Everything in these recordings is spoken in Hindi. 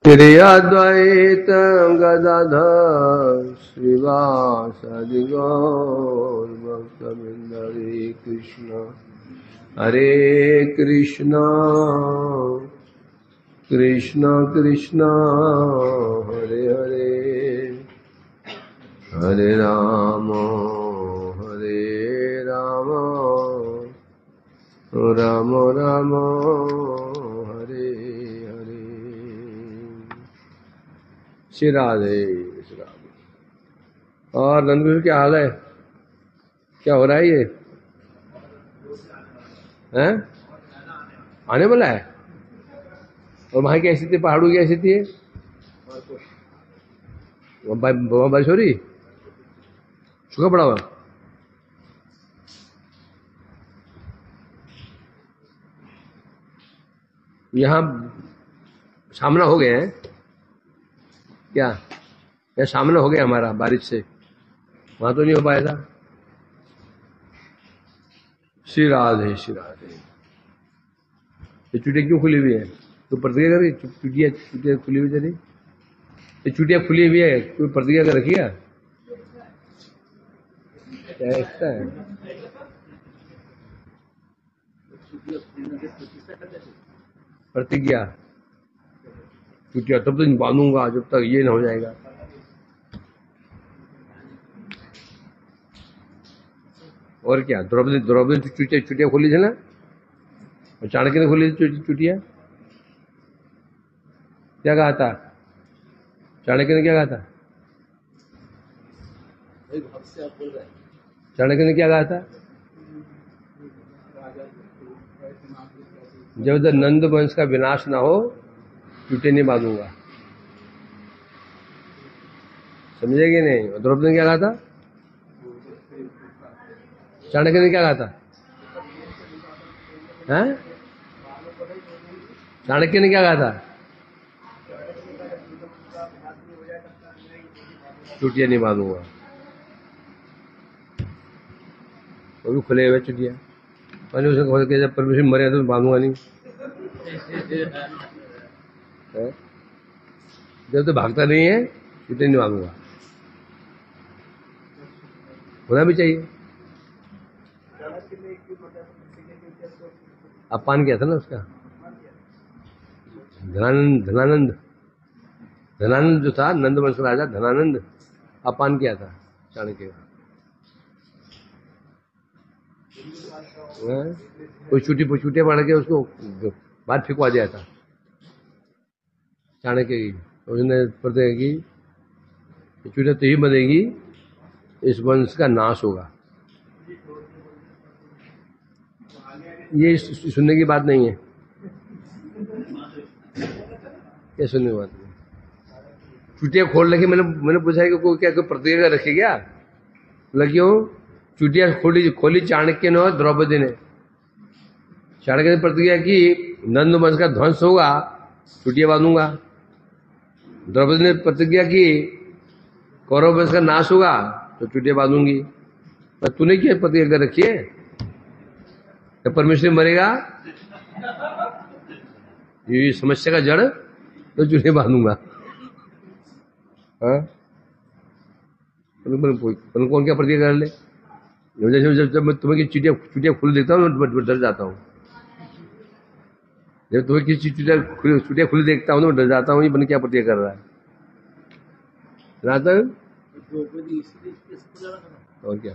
श्री अद्वैत गदाधर श्रीवासदि गौर भक्तवृंद हरे कृष्ण कृष्ण कृष्ण हरे हरे हरे राम राम राम हरे हरे। श्री राधे श्री राधे। और नंदकिशोर क्या हाल है? क्या हो रहा है ये? हैं? आने वाला है? और वहां क्या स्थिति, पहाड़ों की स्थिति है? वहां बारिश हो रही, सूखा पड़ा हुआ। यहाँ सामना हो गया है क्या? यह सामना हो गया हमारा बारिश से, वहां तो नहीं हो पाया था। श्री राधे श्री राधे। ये चुटिया क्यों खुली हुई है? तो प्रतिज्ञा कर, चुटिया चुटिया खुली हुई चली, ये चुटिया खुली हुई है, कोई प्रतिज्ञा कर रखी है क्या? ऐसा है प्रतिज्ञा, चुटिया तब तक बांधूंगा जब तक ये ना हो जाएगा। और क्या, द्रौपदी चुटिया खोली थी ना, और चाणक्य ने खोली थी चुटिया। क्या कहा था चाणक्य ने? क्या कहा था चाणक्य ने? क्या कहा था? जब तक नंद वंश का विनाश ना हो चुटिया नहीं बांधूंगा। समझेगी नहीं? और द्रौपदी ने क्या कहा था? चाणक्य ने क्या कहा था? हैं? चाणक्य ने क्या कहा था? चुटिया नहीं बांधूंगा। वो भी खुले हुए चुटिया, मैंने उसे खोल के, जब परमेश्वर मरे तो बांधूंगा नहीं। जब तो भागता नहीं है चुटिया नहीं बांधूंगा। होना भी चाहिए। अपमान किया था ना उसका, धनानंद जो था, नंद वंश राजा धनानंद, अपमान किया था चाणक्य का। कोई चुटिया पड़ के उसको बाहर फेंकवा दिया था चाणक्य की। उसने प्रतिज्ञा की, चुटिया तो ही बनेगी, इस वंश का नाश होगा। ये सुनने की बात नहीं है, ये सुनने की बात नहीं। चुटिया खोल रखी, मैंने पूछा है कि कोई क्या कोई प्रतिज्ञा रखी क्या? बोला क्यों? चुटिया खोली चाणक्य ने और द्रौपदी ने। चाणक्य ने प्रतिज्ञा की नंद वंश का ध्वंस होगा, चुटिया बांधूंगा। द्रौपदी ने प्रतिज्ञा की कौरव वंश का नाश होगा, तो चुटिया बांधूंगी। पर तूने क्या प्रतिज्ञा कर रखी है? जब परमेश्वर मरेगा ये समस्या का जड़, तो चुटिया बांधूंगा। हाँ, कौन क्या प्रतिज्ञा कर ले? जब मैं तुम्हें चुटिया खुली देखता हूँ मैं डर जाता हूँ। जब तुम्हें किसी चुटिया खुली देखता हूँ तो मैं डर जाता हूँ, ये बन क्या प्रतिज्ञा कर रहा है। और क्या,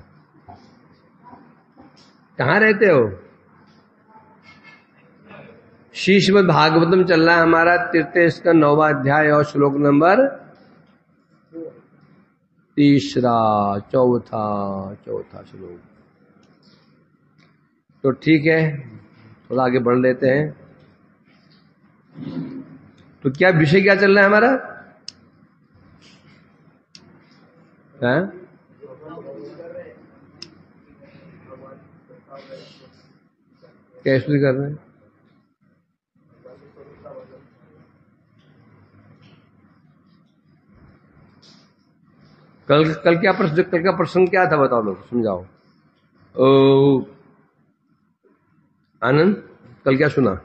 कहाँ रहते हो? श्रीमद् भागवतम चल रहा है हमारा, 33 का 9वां अध्याय और श्लोक नंबर 3, चौथा श्लोक। तो ठीक है, थोड़ा आगे बढ़ लेते हैं। तो क्या विषय क्या चल रहा है हमारा? हैं? क्या स्तुति कर रहे हैं? कल क्या प्रश्न, कल का प्रसंग क्या था बताओ, लोग समझाओ। आनंद, कल क्या सुना?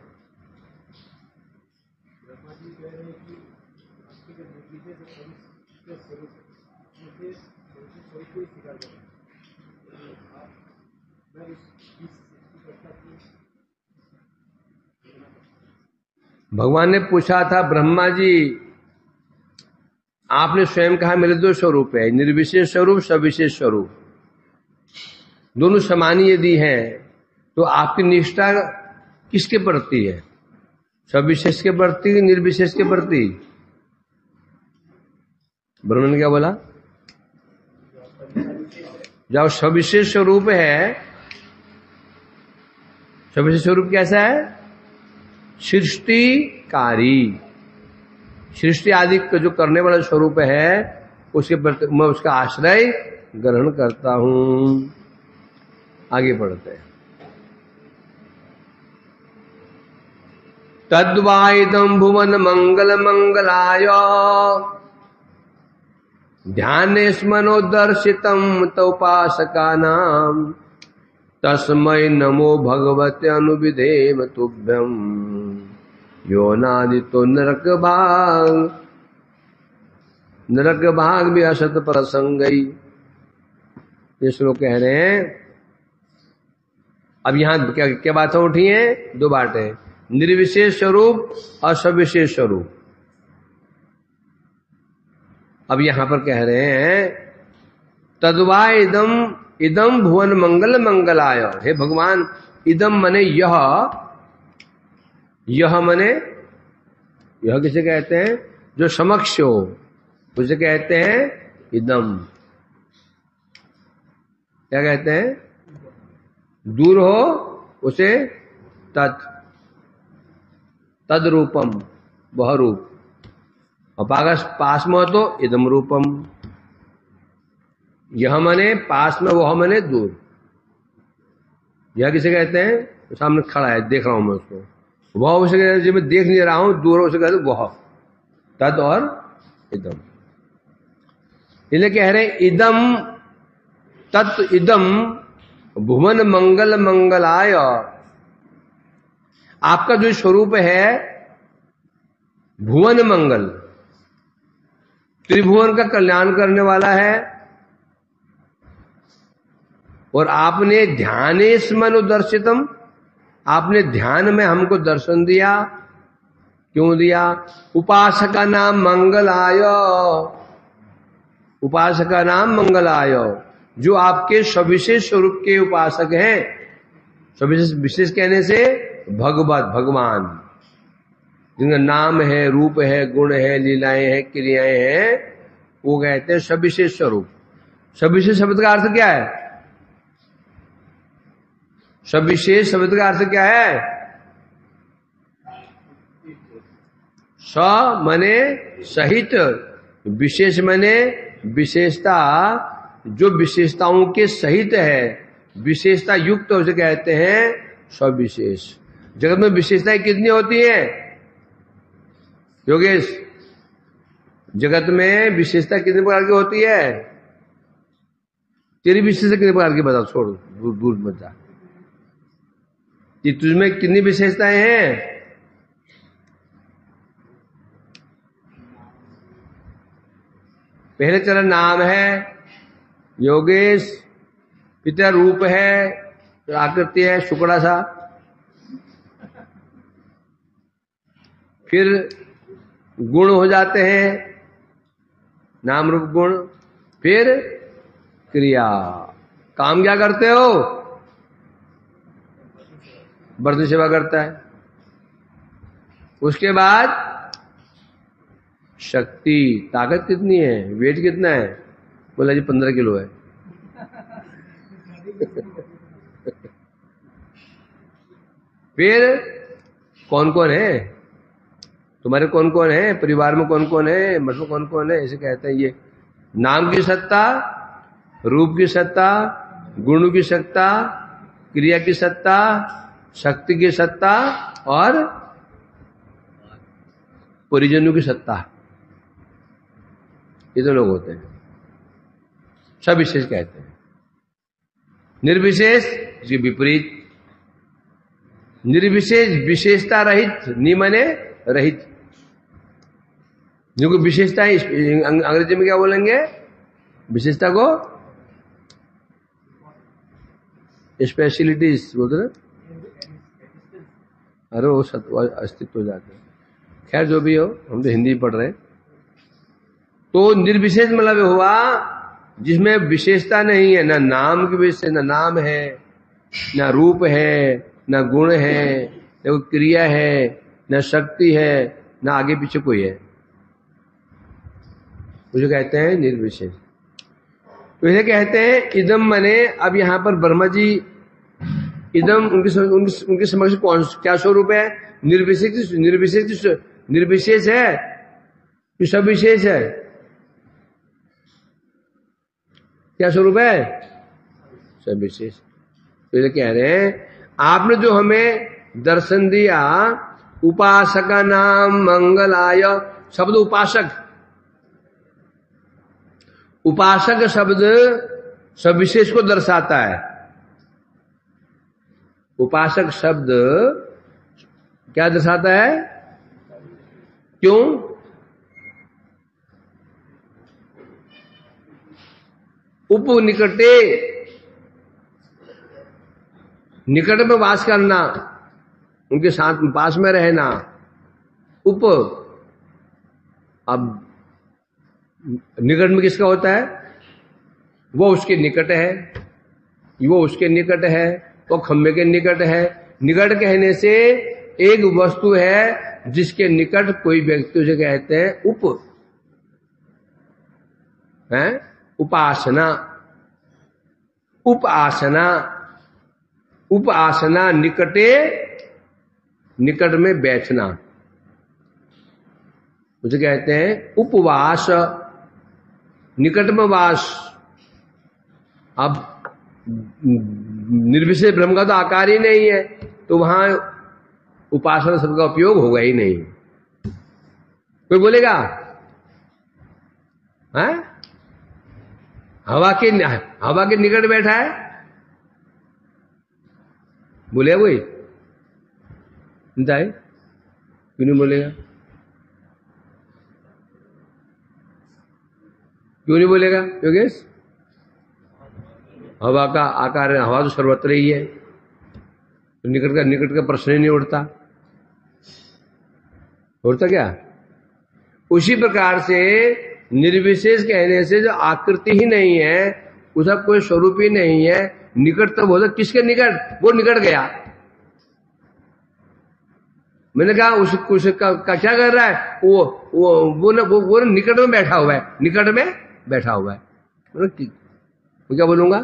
भगवान ने पूछा था, ब्रह्मा जी आपने स्वयं कहा मेरे दो स्वरूप है, निर्विशेष स्वरूप, सविशेष स्वरूप। दोनों समान यदि हैं तो आपकी निष्ठा किसके प्रति है? सविशेष के प्रति, निर्विशेष के प्रति? ब्रह्मा ने क्या बोला? जब सविशेष स्वरूप है, सविशेष स्वरूप कैसा है? सृष्टिकारी, सृष्टि आदि का जो करने वाला स्वरूप है, उसके प्रति मैं उसका आश्रय ग्रहण करता हूं। आगे बढ़ते हैं। तद्वाइदं भुवन मंगल मंगलाय ध्याने स्मनोदर्शितं तोपासकानां तस्मै नमो भगवते अनुविधेम तुभ्यं योनादितो नरक भाग भी असत प्रसंगई। ये श्लोक कह रहे हैं। अब यहां क्या बातें उठी हैं? दो बातें, निर्विशेष स्वरूप और सविशेष स्वरूप। अब यहां पर कह रहे हैं तद्वा इदम भुवन मंगल मंगलाय। हे भगवान, इदम मने यह मने, यह किसे कहते हैं? जो समक्ष हो उसे कहते हैं इदम। क्या कहते हैं? दूर हो उसे तद रूपम, वह रूप। और पास में हो तो इदम रूपम। यह मने पास में, वह मने दूर। यह किसे कहते हैं? तो सामने खड़ा है, देख रहा हूं मैं उसको। वह उसे कहते हैं जो मैं देख नहीं रहा हूं, दूर उसे कहते वह। तद और इदम, इसलिए कह रहे हैं इदम तत् इदम भुवन मंगल मंगलाय। आपका जो स्वरूप है भुवन मंगल, त्रिभुवन का कल्याण करने वाला है। और आपने ध्याने स्मनुदर्शितम, आपने ध्यान में हमको दर्शन दिया। क्यों दिया? उपासका नाम मंगलाय, उपासका नाम मंगलाय, जो आपके सविशेष स्वरूप के उपासक हैं। सविशेष, विशेष कहने से भगवान, जिनका नाम है, रूप है, गुण है, लीलाएं हैं, क्रियाएं हैं, वो कहते हैं सविशेष स्वरूप। सविशेष शब्द का अर्थ क्या है? सविशेष शब्द का अर्थ क्या है? स मने सहित, विशेष मने विशेषता, जो विशेषताओं के सहित है, विशेषता युक्त उसे कहते हैं सविशेष। जगत में विशेषताएं कितनी होती हैं योगेश? जगत में विशेषता कितने प्रकार की होती है? तेरी विशेषता कितने प्रकार की बता, छोड़, दूर मत जा। तुझमें कितनी विशेषताएं हैं? पहले तेरा नाम है योगेश, पिता रूप है, आकृति है शुक्ला सा, फिर गुण हो जाते हैं, नाम रूप गुण, फिर क्रिया। काम क्या करते हो? बर्तन सेवा करता है। उसके बाद शक्ति, ताकत कितनी है, वेट कितना है? बोला जी 15 किलो है। फिर कौन कौन है तुम्हारे, कौन कौन है परिवार में, कौन कौन है मठ में, कौन कौन है, ऐसे कहते हैं। ये नाम की सत्ता, रूप की सत्ता, गुण की सत्ता, क्रिया की सत्ता, शक्ति की सत्ता और परिजनों की सत्ता। ये तो लोग होते हैं, सब विशेष कहते हैं। निर्विशेष इसके विपरीत, निर्विशेष विशेषता रहित, निमने रहित। जिनको विशेषता है, अंग्रेजी में क्या बोलेंगे विशेषता को? स्पेशलिटीज बोलते ना। अरे वो अस्तित्व हो जाते हैं। खैर जो भी हो, हम तो हिंदी पढ़ रहे हैं। तो निर्विशेष मतलब हुआ जिसमें विशेषता नहीं है, ना नाम की विशेषता, ना नाम है, ना रूप है, ना गुण है, ना कोई क्रिया है, ना शक्ति है, ना आगे पीछे कोई है, मुझे कहते हैं निर्विशेष। तो इसे कहते हैं इदम मने। अब यहां पर ब्रह्मा जी इदम उनके समक्ष कौन क्या स्वरूप है? निर्विशेष। निर्विशेष है कि सब विशेष है? क्या स्वरूप है? सब विशेष। तो ये कह रहे हैं आपने जो हमें दर्शन दिया, उपासक नाम मंगलाय, शब्द उपासक, उपासक शब्द सब विशेष को दर्शाता है। उपासक शब्द क्या दर्शाता है? क्यों? उप निकटे, निकट में वास करना, उनके साथ पास में रहना। उप, अब निकट में किसका होता है? वो उसके निकट है, वो उसके निकट है, वो खम्भे के निकट है। निकट कहने से एक वस्तु है जिसके निकट कोई व्यक्ति, उसे कहते हैं उप है, उपासना। उपासना, उपासना निकटे, निकट में बैठना, उसे कहते हैं उपवास, निकट में वास। अब निर्विशेष ब्रह्म का तो आकार ही नहीं है, तो वहां उपासना शब्द का उपयोग होगा ही नहीं। कोई बोलेगा है? हवा के निकट बैठा है, बोलेगा कोई? क्यों नहीं बोलेगा? क्यों नहीं बोलेगा योगेश? हवा का आकार, हवा तो सर्वत्र ही है, तो निकट का प्रश्न ही नहीं उठता। उठता क्या? उसी प्रकार से निर्विशेष कहने से जो आकृति ही नहीं है, उसका कोई स्वरूप ही नहीं है, निकट तब होता किसके निकट? वो निकट गया। मैंने कहा उसका क्या कर रहा है? वो निकट में बैठा हुआ है, निकट में बैठा हुआ है। मैं क्या बोलूंगा?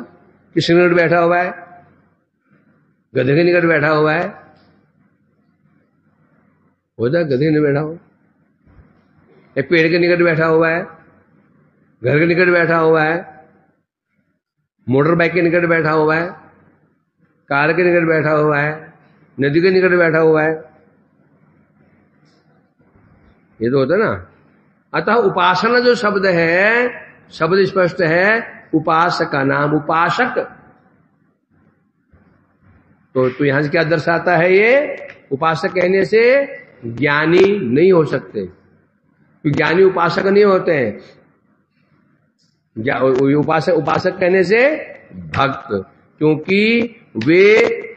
किसके निकट बैठा हुआ है? गधे के निकट बैठा हुआ है। होता गधे के निकट बैठा हो, एक पेड़ के निकट बैठा हुआ है, घर के निकट बैठा हुआ है, मोटर बाइक के निकट बैठा हुआ है, कार के निकट बैठा हुआ है, नदी के निकट बैठा हुआ है। ये तो होता ना। अतः उपासना जो शब्द है, शब्द स्पष्ट है, उपासक का नाम उपासक। तो यहां से क्या दर्शाता है? ये उपासक कहने से ज्ञानी नहीं हो सकते, क्योंकि ज्ञानी उपासक नहीं होते हैं। उपासक कहने से भक्त, क्योंकि वे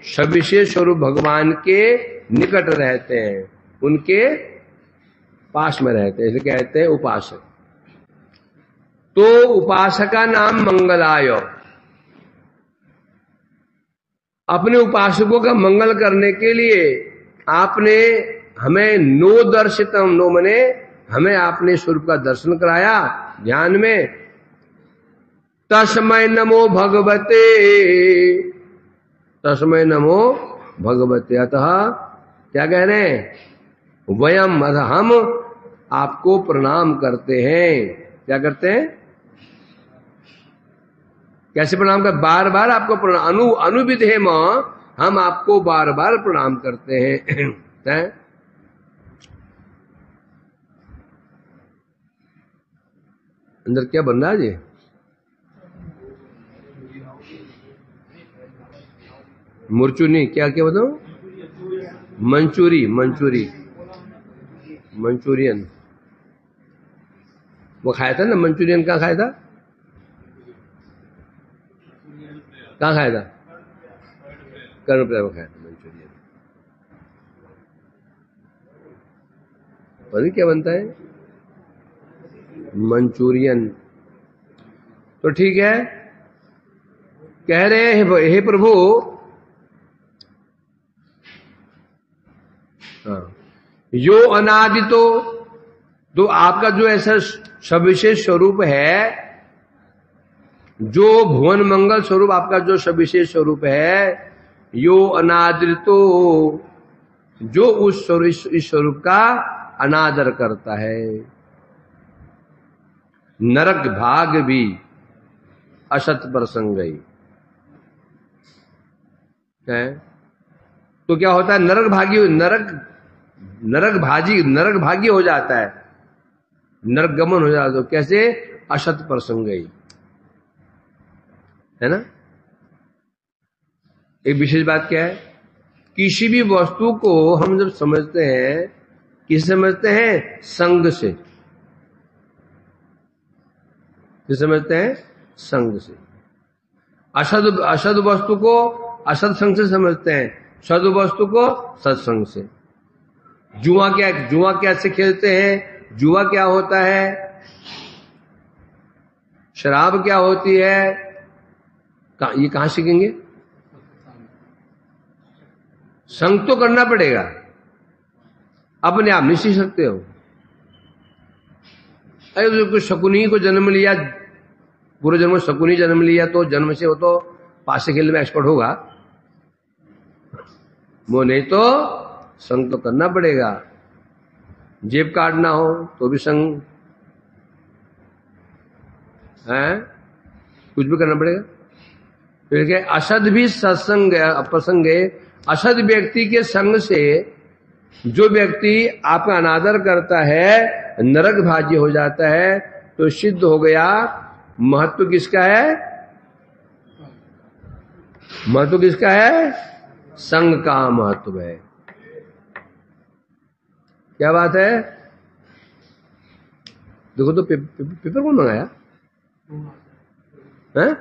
सविशेष स्वरूप भगवान के निकट रहते हैं, उनके पास में रहते हैं, इसे कहते हैं उपासक। तो उपासका नाम मंगलाय, अपने उपासकों का मंगल करने के लिए आपने हमें नो दर्शितम, नो मने हमें आपने स्वरूप का दर्शन कराया ध्यान में। तस्मै नमो भगवते, तस्मै नमो भगवते। अतः क्या कह रहे हैं? वयम, अतः हम आपको प्रणाम करते हैं। क्या करते हैं? कैसे प्रणाम कर? बार बार आपको प्रणाम, अनुविधेम, हम आपको बार बार प्रणाम करते हैं। अंदर क्या बन रहा है जी? मुरचुनी, क्या क्या बताओ? मंचूरियन। वो खाया था ना मंचूरियन, कहाँ खाया था? कहाँ खाया था? कर्णप्रयाग में खाया था मंचूरियन। पता नहीं क्या बनता है मंचूरियन। तो ठीक है, कह रहे हैं हे प्रभु, यो अनादि, तो आपका जो ऐसा सविशेष स्वरूप है, जो भुवन मंगल स्वरूप आपका जो सविशेष स्वरूप है, यो अनादि, तो जो उस स्वरूप का अनादर करता है, नरक भाग भी असत प्रसंग है। तो क्या होता है? नरक भागी हो जाता है, नरक गमन हो जाता है। तो कैसे? असत प्रसंग है ना। एक विशेष बात क्या है, किसी भी वस्तु को हम जब समझते हैं, किसे समझते हैं? संग से। किसे समझते हैं? संग से। असद वस्तु को असद संग से समझते हैं, सद वस्तु को सत्संग से। जुआ कैसे खेलते हैं? जुआ क्या होता है? शराब क्या होती है? ये कहां सीखेंगे? संग तो करना पड़ेगा, अपने आप नहीं सीख सकते हो। अरे कुछ शकुनी को जन्म लिया, पूरे जन्म में शकुनी जन्म लिया, तो जन्म से वो तो पासे खेलने में एक्सपर्ट होगा, वो नहीं तो संग तो करना पड़ेगा। जेब काटना हो तो भी संग है, कुछ भी करना पड़ेगा। फिर क्या? असद भी सत्संग प्रसंग है। असद व्यक्ति के संग से जो व्यक्ति आपका अनादर करता है, नरक भाजी हो जाता है। तो सिद्ध हो गया महत्व किसका है? महत्व किसका है? संग का महत्व है। क्या बात है? देखो तो पेपर कौन मंगाया है?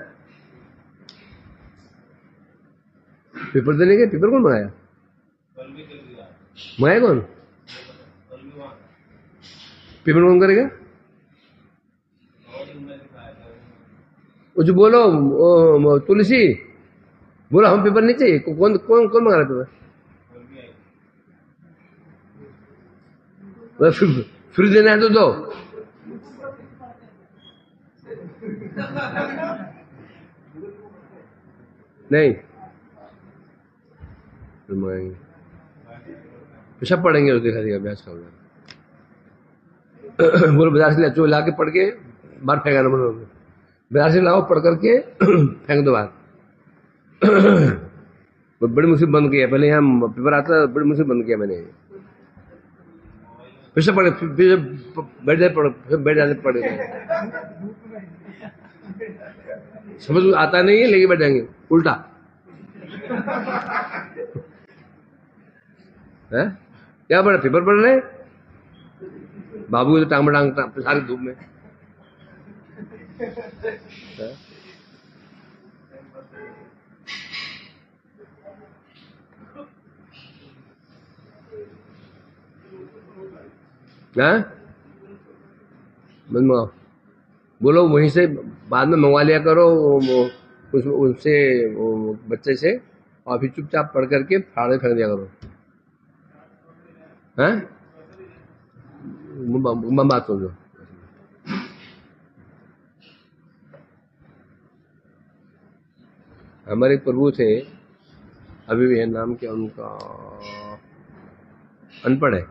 पेपर देने के पेपर कौन मंगाया? मंगाया कौन? पेपर कौन करेगा? वो जो बोलो तुलसी बोला हम पेपर नहीं चाहिए। कौन कौन कौन मंगा रहा पेपर? फ्री देना है तो दो। नहीं फिर मंगाएंगे, पेशा पढ़ेंगे, उस देखा दिया अभ्यास का। बोलो बाजार से ला के पढ़ के बाहर फेंका ना, बोलो बाजार से लाओ पढ़ करके फेंक दो बाहर। बड़ी मुसीबत बंद किया, पहले यहाँ पेपर आता बड़ी मुसीबत बंद किया मैंने। फिर से पढ़े, फिर बैठ जाए पढ़ो, फिर बैठ जाने पढ़े। समझ आता नहीं है, लेके बैठ जाएंगे उल्टा है। क्या पढ़ा? पेपर पढ़ रहे बाबू तो टांग टांग सारी धूप में मंगवाओ। बोलो वहीं से बाद में मंगवा लिया करो उनसे, बच्चे से, और फिर चुपचाप पढ़ करके फाड़े फेंक दिया करो। हैं? बात समझो। हमारे प्रभु थे, अभी भी है, नाम क्या उनका? अनपढ़ है,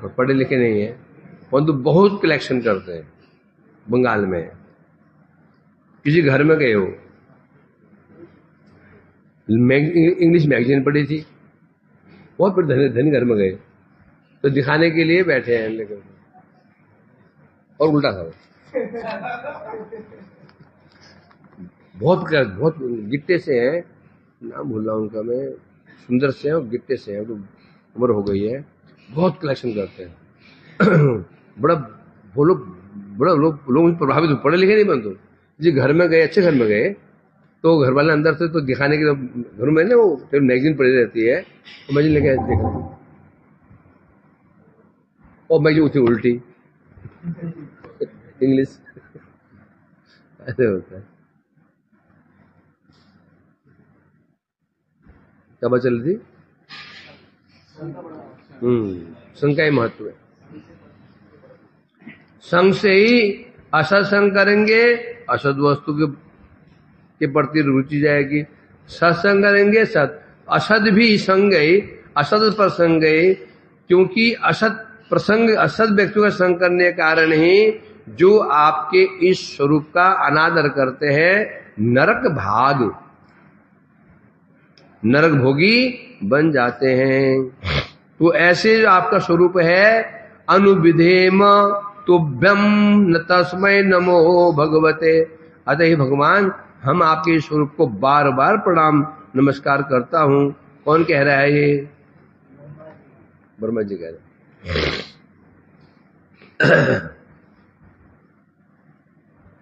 पढ़े लिखे नहीं है, परंतु बहुत कलेक्शन करते हैं। बंगाल में किसी घर में गए हो, इंग्लिश मैगजीन पढ़ी थी, बहुत बड़े धनी घर में गए, तो दिखाने के लिए बैठे हैं लेकर, और उल्टा खाओ। बहुत गिट्टे से हैं, नाम भूल रहा उनका मैं, सुंदर से हैं और गिट्टे से हैं, तो उम्र हो गई है, बहुत कलेक्शन करते हैं। बड़ा वो लोग बड़ा लोग प्रभावित, पढ़े लिखे नहीं बनते जी। घर में गए, अच्छे घर में गए, तो घर वाले अंदर से तो दिखाने के घर में ना वो मैगजीन पड़ी रहती है, तो मैगजीन लेके देख रहे, और मैगजीन उठी उल्टी इंग्लिश ऐसे होता है। क्या बात चल रही थी? संघ का ही महत्व है। संघ से ही असत संग करेंगे, असत वस्तु के प्रति रुचि जाएगी। सत्संग करेंगे सत, असत भी संग गई, असत प्रसंग गई, क्योंकि असत प्रसंग, असत व्यक्ति का संग करने के कारण ही जो आपके इस स्वरूप का अनादर करते हैं, नरक भाग, नरक भोगी बन जाते हैं। तो ऐसे जो आपका स्वरूप है, अनुविधेम तुभ्यम न तस्मै नमो भगवते, अतः ही भगवान हम आपके स्वरूप को बार बार प्रणाम नमस्कार करता हूं। कौन कह रहा है ये? ब्रह्मा जी कह रहे।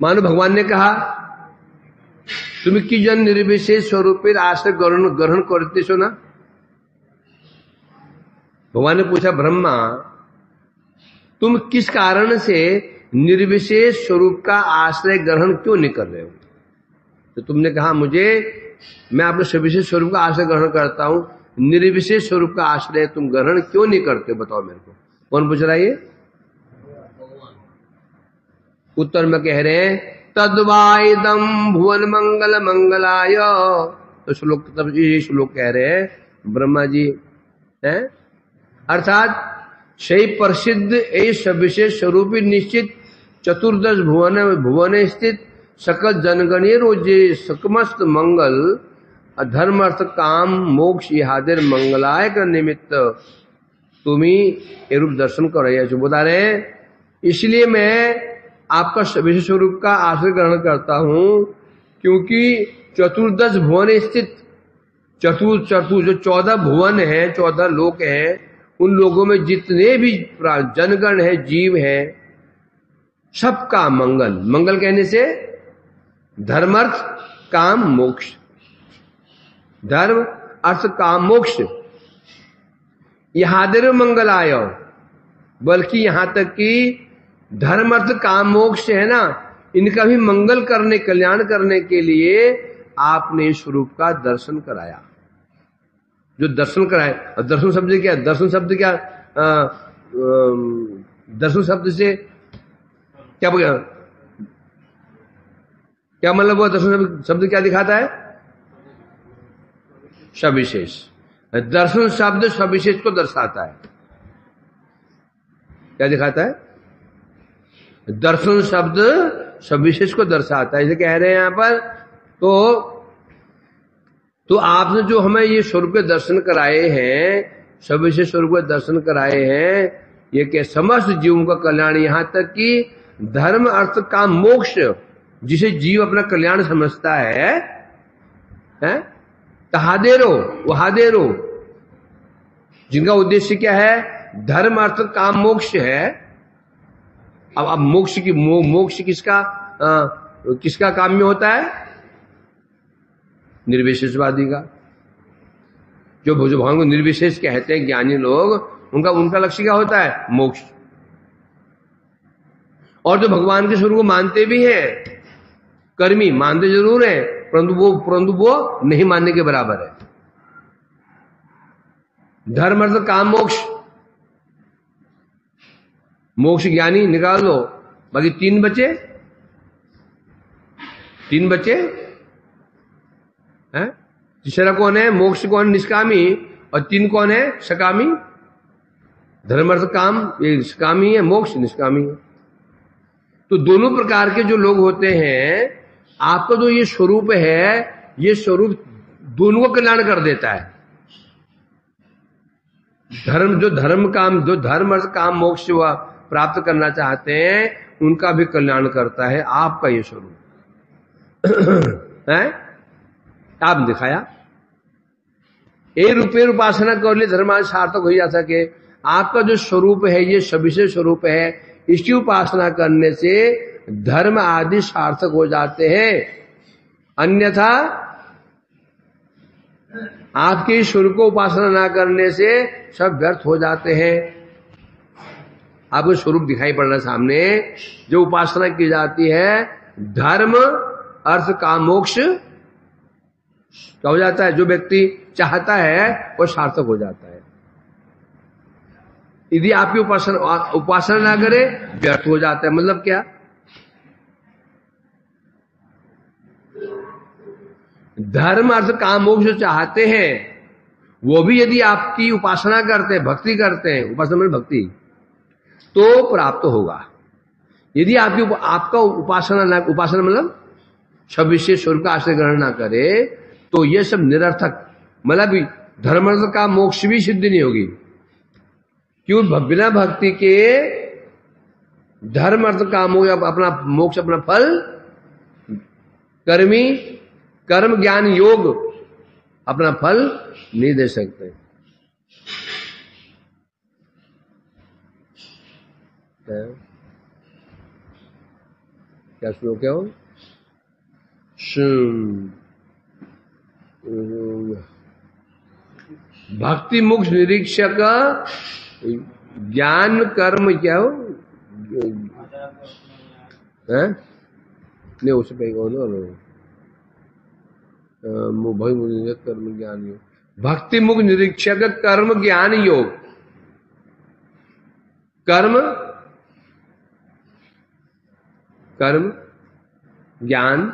मानो भगवान ने कहा, तुम की जन निर्विशेष स्वरूपेर आश्रय ग्रहण करते सो ना। भगवान ने पूछा, ब्रह्मा तुम किस कारण से निर्विशेष स्वरूप का आश्रय ग्रहण क्यों नहीं कर रहे हो? तो तुमने कहा, मैं अपने सविशेष स्वरूप का आश्रय ग्रहण करता हूं, निर्विशेष स्वरूप का आश्रय तुम ग्रहण क्यों नहीं करते, बताओ मेरे को। कौन पूछ रहा है ये? उत्तर में कह रहे हैं, तद्वाइदम भुवन मंगल मंगलाय। तो श्लोक, तब ये श्लोक कह रहे हैं ब्रह्मा जी हैं, अर्थात सही प्रसिद्ध एक सविशेष स्वरूपी निश्चित चतुर्दश भुवन स्थित सकल जनगणीय रोजे सकमस्त मंगल धर्म अर्थ काम मोक्ष इहादेर मंगलाय का निमित्त तुम्ही ये रूप दर्शन कर रहे हो, बता रहे हैं। इसलिए मैं आपका सविशेष स्वरूप का आश्रय ग्रहण करता हूं, क्योंकि चतुर्दश भुवन स्थित चतुर जो 14 भुवन है, 14 लोक हैं, उन लोगों में जितने भी जनगण है, जीव है, सबका मंगल, मंगल कहने से धर्म अर्थ काम मोक्ष, धर्म अर्थ काम मोक्ष, यहां मंगल आयो, बल्कि यहां तक कि धर्म अर्थ काम मोक्ष है ना, इनका भी मंगल करने, कल्याण करने के लिए आपने स्वरूप का दर्शन कराया। जो दर्शन कराए, और दर्शन शब्द क्या? दर्शन शब्द क्या? दर्शन शब्द से क्या क्या मतलब हुआ? दर्शन शब्द क्या दिखाता है? सविशेष। दर्शन शब्द सविशेष को दर्शाता है। क्या दिखाता है? दर्शन शब्द सविशेष को दर्शाता है। इसे कह रहे हैं यहां पर, तो आपने जो हमें ये स्वरूप के दर्शन कराए हैं, सविशेष स्वरूप के दर्शन कराए हैं, ये क्या? समस्त जीवों का कल्याण, यहां तक कि धर्म अर्थ काम मोक्ष, जिसे जीव अपना कल्याण समझता है, तहादेरो वहादेरो, जिनका उद्देश्य क्या है? धर्म अर्थ काम मोक्ष है। अब मोक्ष किसका काम में होता है? निर्विशेषवादी का। जो भगवान को निर्विशेष कहते हैं ज्ञानी लोग, उनका लक्ष्य क्या होता है? मोक्ष। और जो भगवान के स्वरूप को मानते भी हैं, कर्मी मानते जरूर हैं, परंतु वो नहीं मानने के बराबर है। धर्म अर्थ काम मोक्ष, मोक्ष ज्ञानी निकाल लो, बाकी तीन बचे हैं। तीसरा कौन है? मोक्ष कौन? निष्कामी। और 3 कौन है? सकामी। धर्म अर्थ काम, ये सकामी है, मोक्ष निष्कामी है। तो दोनों प्रकार के जो लोग होते हैं, आपका जो ये स्वरूप है, ये स्वरूप दोनों को कल्याण कर देता है। जो धर्म अर्थ काम मोक्ष प्राप्त करना चाहते हैं, उनका भी कल्याण करता है आपका ये स्वरूप है। आप दिखाया ए रूपेर उपासना कर लिए धर्मार्थ सार्थक हो जा सके। आपका जो स्वरूप है, ये सविशेष स्वरूप है, इसकी उपासना करने से धर्म आदि सार्थक हो जाते हैं, अन्यथा आपके ईश्वर को उपासना ना करने से सब व्यर्थ हो जाते हैं। आपको स्वरूप दिखाई पड़ रहा है सामने, जो उपासना की जाती है धर्म अर्थ काम मोक्ष क्या हो जाता है, जो व्यक्ति चाहता है वो सार्थक हो जाता है। यदि आपकी उपासना ना करे व्यर्थ हो जाता है। मतलब क्या, धर्म अर्थ काम मोक्ष जो चाहते हैं वो भी यदि आपकी उपासना करते हैं, भक्ति करते हैं, उपासना मतलब भक्ति, तो प्राप्त होगा। यदि आपका उपासना मतलब सब विशेष स्वरूप का आश्रय ग्रहण ना करे तो ये सब निरर्थक, मतलब धर्म अर्थ का मोक्ष भी सिद्धि नहीं होगी। क्यों, बिना भक्ति के धर्म अर्थ काम हो अपना मोक्ष अपना फल कर्म ज्ञान योग अपना फल नहीं दे सकते। क्या श्लोक है वो, भक्ति मुक्त निरीक्षक ज्ञान कर्म क्या हो नहीं, उससे पे कर्म ज्ञान योग, भक्ति मुक्त निरीक्षक कर्म ज्ञान योग, कर्म ज्ञान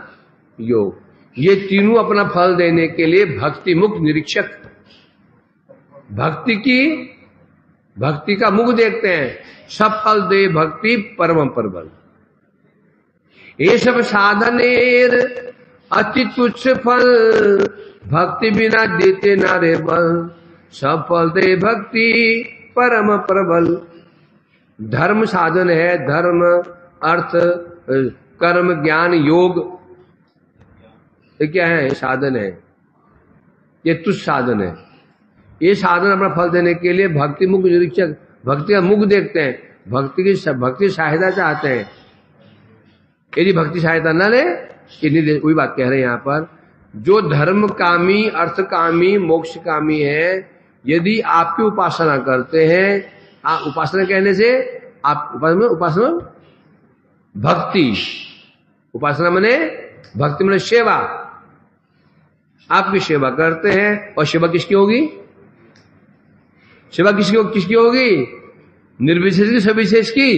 योग, ये तीनों अपना फल देने के लिए भक्ति मुक्त निरीक्षक, भक्ति का मुख देखते हैं, सब फल दे भक्ति परम परबल। ये सब साधनेर अति तुच्छ फल, भक्ति बिना देते ना रे बल, सब फल दे भक्ति परम प्रबल। धर्म साधन है, धर्म अर्थ कर्म ज्ञान योग, ये क्या है, साधन है, ये तुच्छ साधन है। ये साधन अपना फल देने के लिए भक्ति मुख निरीक्षक, भक्ति का मुख देखते हैं, भक्ति सहायता चाहते हैं। यदि भक्ति सहायता न ले, वही बात कह रहे हैं यहाँ पर, जो धर्म कामी अर्थ कामी मोक्ष कामी है, यदि आपकी उपासना करते हैं, उपासना कहने से आप उपासना भक्ति, उपासना मने भक्ति मने सेवा, आपकी सेवा करते हैं, और सेवा किसकी होगी, सेवा किसकी होगी, निर्विशेष की सविशेष की,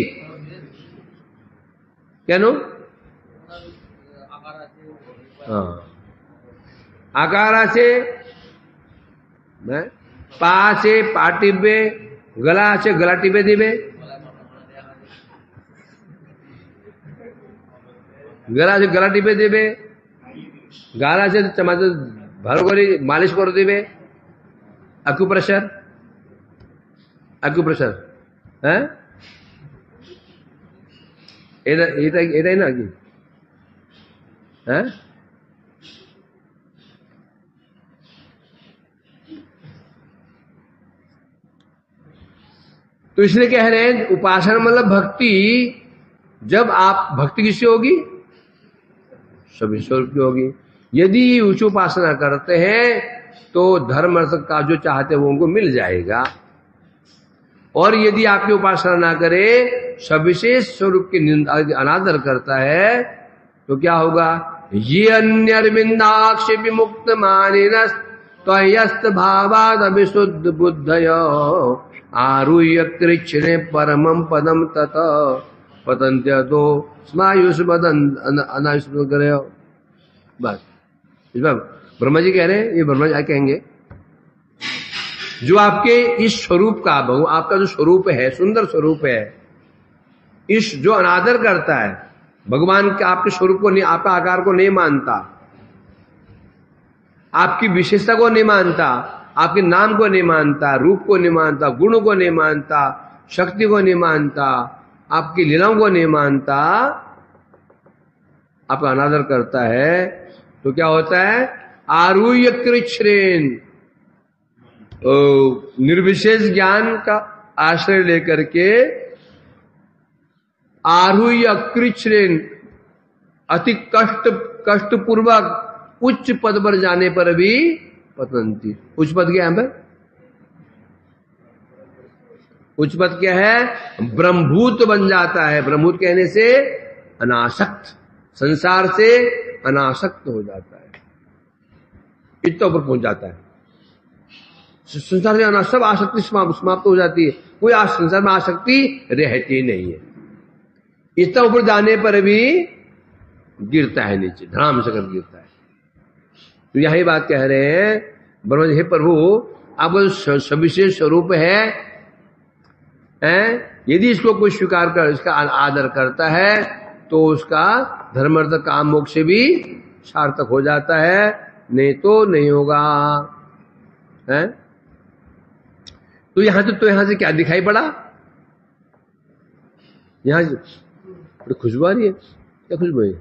क्या नो आकार আছে, পা আছে পা টিপবে, গলা আছে গলা টিপে দিবে, গলা আছে গলা টিপে দেবে, গাল আছে চামচে ভালো করে মালিশ করে দিবে, আকুপ্রেশার হ্যাঁ, এটাই না কি, হ্যাঁ तो इसलिए कह रहे हैं उपासना मतलब भक्ति। जब आप भक्ति किससे होगी, सब ईश्वर की होगी। यदि उच्च उपासना करते हैं तो धर्म अर्थ का जो चाहते हैं वो उनको मिल जाएगा। और यदि आपकी उपासना ना करे, सविशेष स्वरूप की अनादर करता है, तो क्या होगा, ये अन्यर्विंदाक्ष विमुक्त मानिनस त्वयस्त भावाद अभिशुद्ध बुद्धयो आरुह्य कृच्छ्रे परमं पदम तत पतंत्य तो स्मायुष बदन अनायुष करे। बस इस बार ब्रह्मा जी कह रहे हैं, ये ब्रह्मा जी कहेंगे, जो आपके इस स्वरूप का आपका जो स्वरूप है, सुंदर स्वरूप है, इस जो अनादर करता है भगवान के, आपके स्वरूप को नहीं, आपका आकार को नहीं मानता, आपकी विशेषता को नहीं मानता, आपके नाम को नहीं मानता, रूप को नहीं मानता, गुण को नहीं मानता, शक्ति को नहीं मानता, आपकी लीलाओं को नहीं मानता, आपका अनादर करता है, तो क्या होता है, आरुह्य कृच्छ्रेन, निर्विशेष ज्ञान का आश्रय लेकर के आरूह्य कृच्छ्रेण अति कष्ट पूर्वक उच्च पद पर जाने पर भी पतंती। उच्च पद क्या है? उच्च पद क्या है? ब्रह्मभूत बन जाता है। ब्रह्मभूत कहने से अनासक्त, संसार से अनासक्त हो जाता है, इतना ऊपर पहुंच जाता है। संसार से सब आसक्ति समाप्त हो जाती है, कोई संसार में आसक्ति रहती नहीं है। इतना ऊपर जाने पर भी गिरता है नीचे, धड़ाम से कर गिरता है। तो यही बात कह रहे हैं ब्रह्मा जी, हे प्रभु आपका सविशेष स्वरूप है, यदि इसको कोई स्वीकार कर, इसका आदर करता है तो उसका धर्म अर्थ काम मोक्ष से भी सार्थक हो जाता है, नहीं तो नहीं होगा। है तो यहां से क्या दिखाई पड़ा? यहां से खुशबू आ रही है, क्या खुशबू है?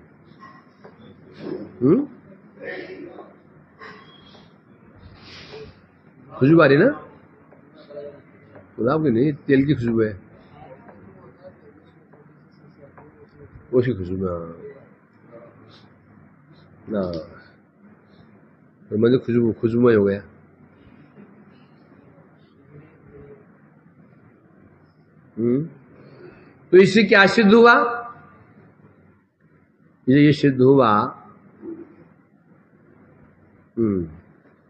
खुशबू आ रही ना? गुलाब की नहीं, तेल की खुशबू है, उसकी खुशबू। ना तो मुझे खुशबू हो गया। तो इससे क्या सिद्ध हुआ? ये सिद्ध हुआ,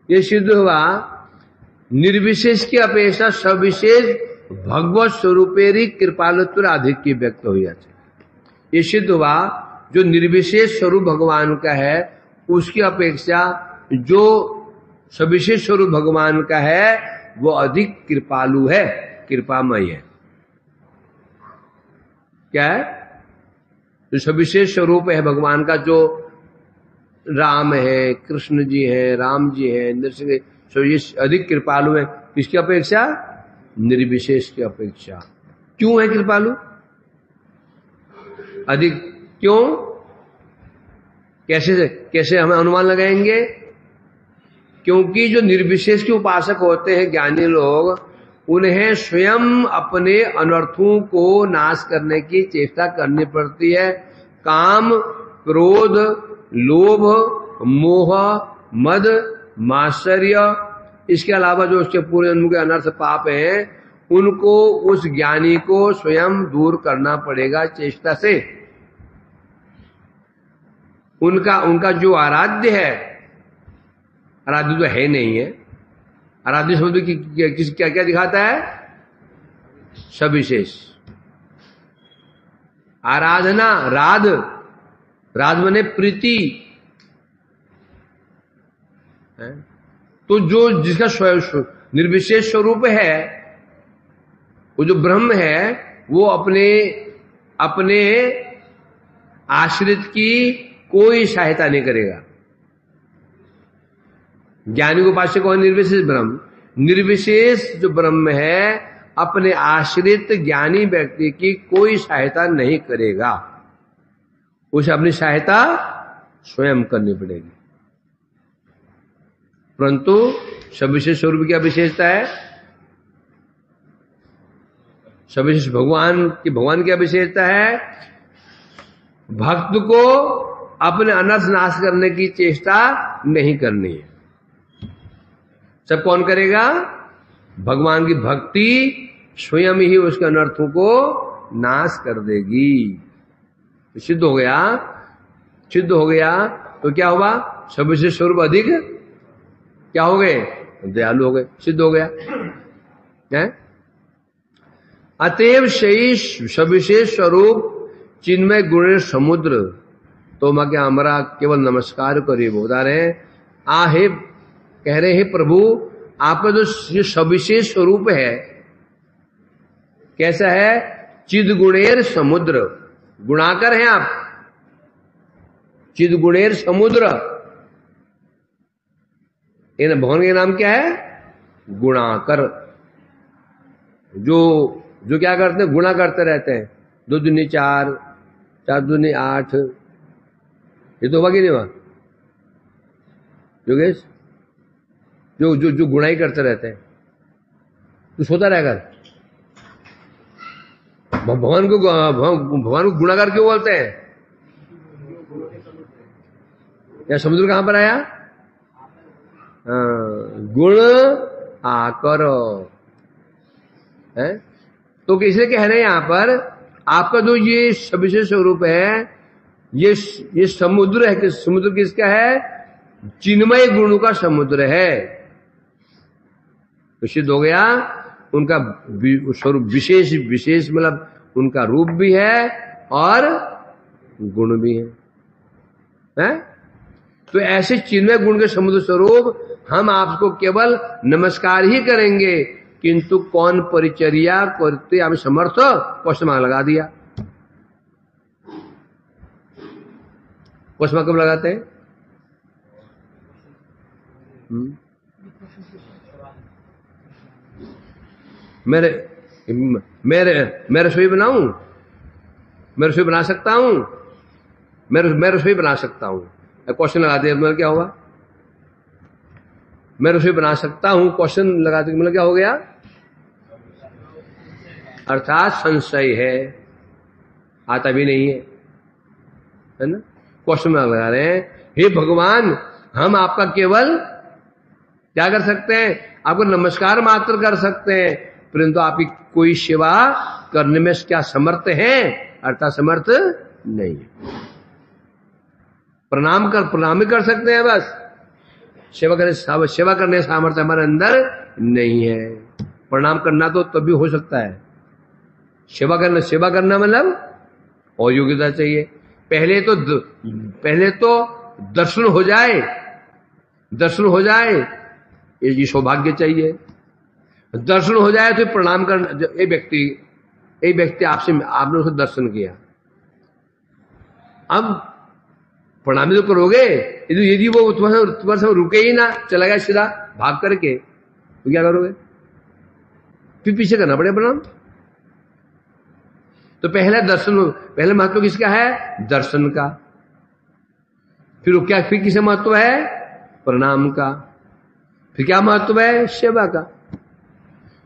ये सिद्ध हुआ निर्विशेष की अपेक्षा सविशेष भगवत स्वरूपेरी कृपालुत्व अधिक की व्यक्त हुई है। ये सिद्ध हुआ जो निर्विशेष स्वरूप भगवान का है उसकी अपेक्षा जो सविशेष स्वरूप भगवान का है वो अधिक कृपालु है, कृपामय है। क्या है? जो सविशेष स्वरूप है भगवान का, जो राम है, कृष्ण जी है, राम जी है, नृसिंह, तो ये अधिक कृपालु है। किसकी अपेक्षा? निर्विशेष की अपेक्षा। क्यों है कृपालु अधिक? क्यों? कैसे हम अनुमान लगाएंगे? क्योंकि जो निर्विशेष के उपासक होते हैं ज्ञानी लोग, उन्हें स्वयं अपने अनर्थों को नाश करने की चेष्टा करनी पड़ती है। काम, क्रोध, लोभ, मोह, मद, मात्सर्य, इसके अलावा जो उसके पूरे उनके अनर्थ पाप हैं उनको उस ज्ञानी को स्वयं दूर करना पड़ेगा चेष्टा से। उनका जो आराध्य है, आराध्य तो है नहीं है, आराध्य शब्द की क्या क्या दिखाता है? सविशेष। आराधना, राध बने प्रीति है। तो जो जिसका निर्विशेष स्वरूप है, वो जो ब्रह्म है, वो अपने आश्रित की कोई सहायता नहीं करेगा। ज्ञानी को पास कौन? निर्विशेष ब्रह्म। निर्विशेष जो ब्रह्म है अपने आश्रित ज्ञानी व्यक्ति की कोई सहायता नहीं करेगा, उसे अपनी सहायता स्वयं करनी पड़ेगी। परंतु सविशेष स्वरूप क्या विशेषता है? सविशेष भगवान की क्या विशेषता है? भक्त को अपने अनर्थ नाश करने की चेष्टा नहीं करनी है। सब कौन करेगा? भगवान की भक्ति स्वयं ही उसके अनर्थों को नाश कर देगी। तो सिद्ध हो गया तो क्या हुआ? सविशेष स्वरूप अधिक क्या हो गए? दयालु हो गए, सिद्ध हो गया है। अतएव सविशेष स्वरूप चिन्मय गुण समुद्र तो मैं क्या हमारा केवल नमस्कार करिए बता रहे हैं। कह रहे हैं प्रभु आपका जो सविशेष स्वरूप है कैसा है? चिद गुणेर समुद्र, गुणाकर हैं आप। चिद गुणेर समुद्र, इन भगवान के नाम क्या है? गुणाकर। जो क्या करते हैं? गुणा करते रहते हैं। 2 दूनी 4, 4 दूनी 8, ये तो होगा कि नहीं हुआ योगेश? जो गुणाई करते रहते हैं, तू सोता रहेगा। भगवान को गुणाकार क्यों बोलते हैं? या समुद्र कहां पर आया? गुण आकर है। तो किसे कह रहे हैं यहां पर, आपका जो ये सविशेष स्वरूप है, ये समुद्र है। समुद्र किसका है? चिन्मय गुणों का समुद्र है। तो सिद्ध हो गया उनका स्वरूप विशेष मतलब उनका रूप भी है और गुण भी है? तो ऐसे चिन्मय गुण के समुद्र स्वरूप हम आपको केवल नमस्कार ही करेंगे, किंतु कौन परिचर्या करते आप समर्थ? क्वेश्चन मार्क लगा दिया। क्वेश्चन मार्क कब लगाते हैं? मैं रसोई बनाऊं? मैं रसोई बना सकता हूं? मैं रसोई बना सकता हूं, क्वेश्चन लगाते हैं मतलब क्या होगा? मैं रसोई बना सकता हूं, क्वेश्चन लगाते मतलब क्या हो गया? अर्थात संशय है, आता भी नहीं है ना? क्वेश्चन लगा रहे हैं, हे भगवान हम आपका केवल क्या कर सकते हैं? आपको नमस्कार मात्र कर सकते हैं, परंतु आपकी कोई सेवा करने में क्या समर्थ हैं? अर्थात समर्थ नहीं है। प्रणाम ही कर सकते हैं बस, सेवा करने सामर्थ्य हमारे अंदर नहीं है। प्रणाम करना तो तभी हो सकता है, सेवा करना मतलब और योग्यता चाहिए। पहले तो दर्शन हो जाए, ये सौभाग्य चाहिए। दर्शन हो जाए तो प्रणाम करना। एक व्यक्ति आपने उसको दर्शन किया, अब प्रणाम तो करोगे, यदि वो तुम्हारे से रुके ही ना, चला गया सीधा भाग करके, तो क्या करोगे? फिर पीछे करना पड़ेगा प्रणाम। तो पहले महत्व किसका है? दर्शन का। फिर किसे महत्व है? प्रणाम का। फिर क्या महत्व है? सेवा का।